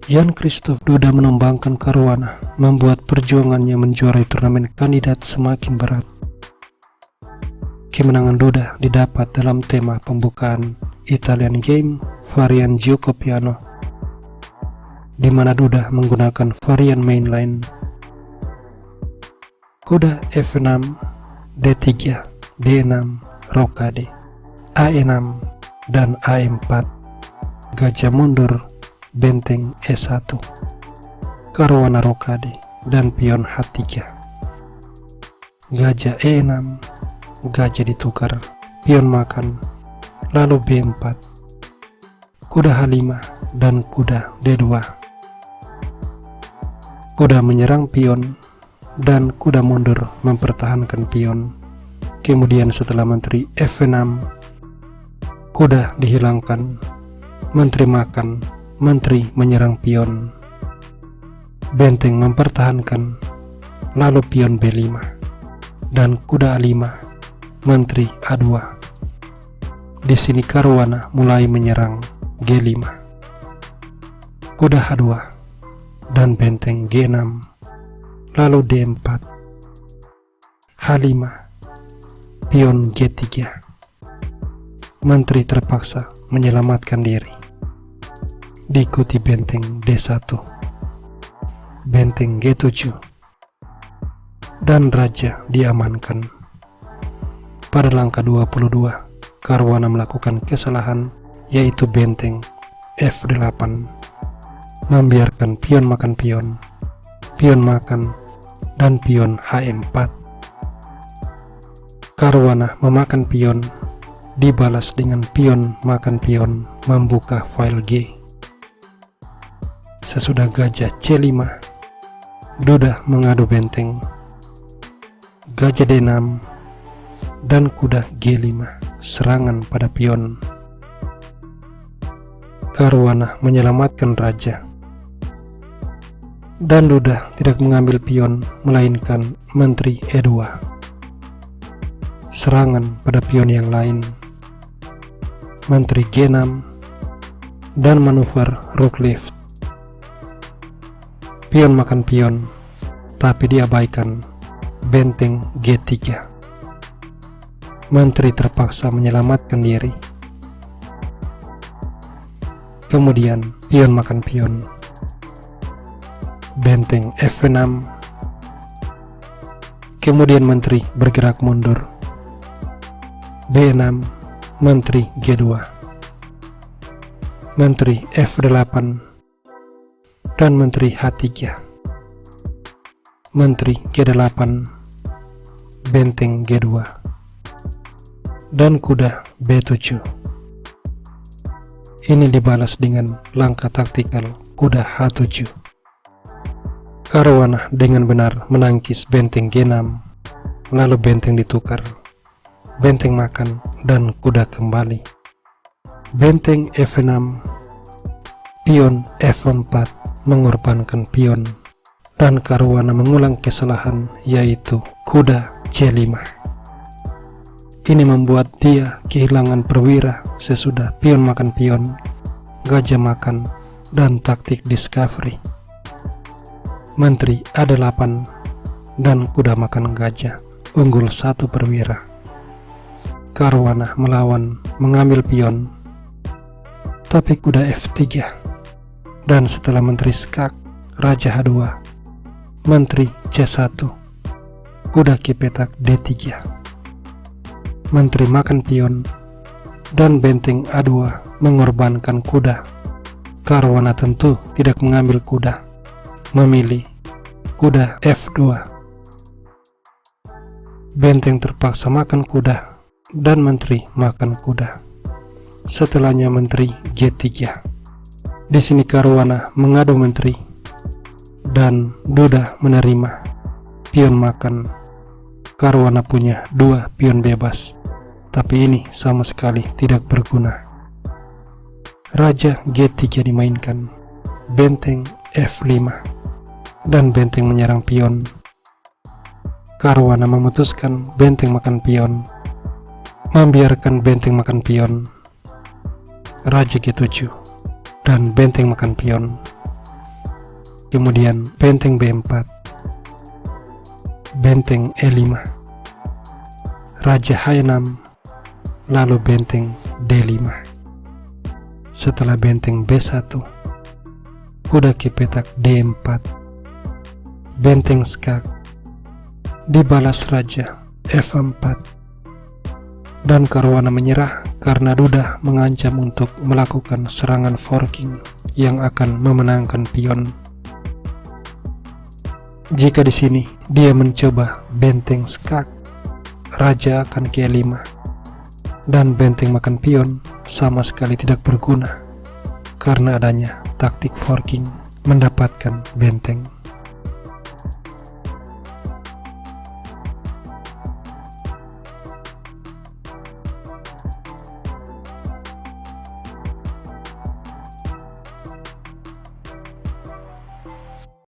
Jan Christoph Duda menumbangkan Caruana, membuat perjuangannya menjuarai turnamen kandidat semakin berat. Kemenangan Duda didapat dalam tema pembukaan Italian Game varian Gioco Piano, di mana Duda menggunakan varian mainline kuda F6, D3, D6, rokade, A6, dan A4, gajah mundur, benteng E1, Caruana rokade, dan pion H3. Gajah E6, gajah ditukar, pion makan, lalu B4, kuda H5, dan kuda D2. Kuda menyerang pion, dan kuda mundur mempertahankan pion. Kemudian setelah menteri F6, kuda dihilangkan, menteri makan, menteri menyerang pion, benteng mempertahankan, lalu pion B5, dan kuda A5, menteri A2. Di sini Caruana mulai menyerang G5, kuda H2, dan benteng G6, lalu D4, H5, pion G3. Menteri terpaksa menyelamatkan diri, diikuti benteng D1, benteng G7, dan raja diamankan. Pada langkah 22, Caruana melakukan kesalahan, yaitu benteng F8, membiarkan pion makan pion, pion makan, dan pion H4. Caruana memakan pion, dibalas dengan pion makan pion, membuka file G. Sesudah gajah C5, Duda mengadu benteng, gajah D6, dan kuda G5, serangan pada pion. Caruana menyelamatkan raja, dan Duda tidak mengambil pion, melainkan menteri E2. Serangan pada pion yang lain, menteri G6, dan manuver rook left. Pion makan pion, tapi diabaikan benteng G3. Menteri terpaksa menyelamatkan diri. Kemudian pion makan pion, benteng F6. Kemudian menteri bergerak mundur, B6, menteri G2, menteri F8, dan menteri H3, menteri G8, benteng G2, dan kuda B7. Ini dibalas dengan langkah taktikal kuda H7. Caruana dengan benar menangkis benteng G6, lalu benteng ditukar, benteng makan, dan kuda kembali. Benteng F6, pion F4 mengorbankan pion, dan Caruana mengulang kesalahan, yaitu kuda C5. Ini membuat dia kehilangan perwira sesudah pion makan pion, gajah makan, dan taktik discovery. Menteri A8 dan kuda makan gajah, unggul 1 perwira. Caruana melawan, mengambil pion, tapi kuda F3, dan setelah menteri skak, raja H2, menteri C1, kuda ke petak D3, menteri makan pion, dan benteng A2 mengorbankan kuda. Caruana tentu tidak mengambil kuda, memilih kuda F2. Benteng terpaksa makan kuda, dan menteri makan kuda. Setelahnya menteri G3. Di sini Caruana mengadu menteri, dan Duda menerima pion makan. Caruana punya 2 pion bebas, tapi ini sama sekali tidak berguna. Raja G3 dimainkan, benteng F5, dan benteng menyerang pion. Caruana memutuskan benteng makan pion, membiarkan benteng makan pion, raja G7, dan benteng makan pion, kemudian benteng B4, benteng E5, raja H6, lalu benteng D5. Setelah benteng B1, kuda ke petak D4, benteng skak, dibalas raja F4, dan Caruana menyerah karena Duda mengancam untuk melakukan serangan forking yang akan memenangkan pion. Jika di sini dia mencoba benteng skak, raja akan ke E5, dan benteng makan pion sama sekali tidak berguna karena adanya taktik forking mendapatkan benteng.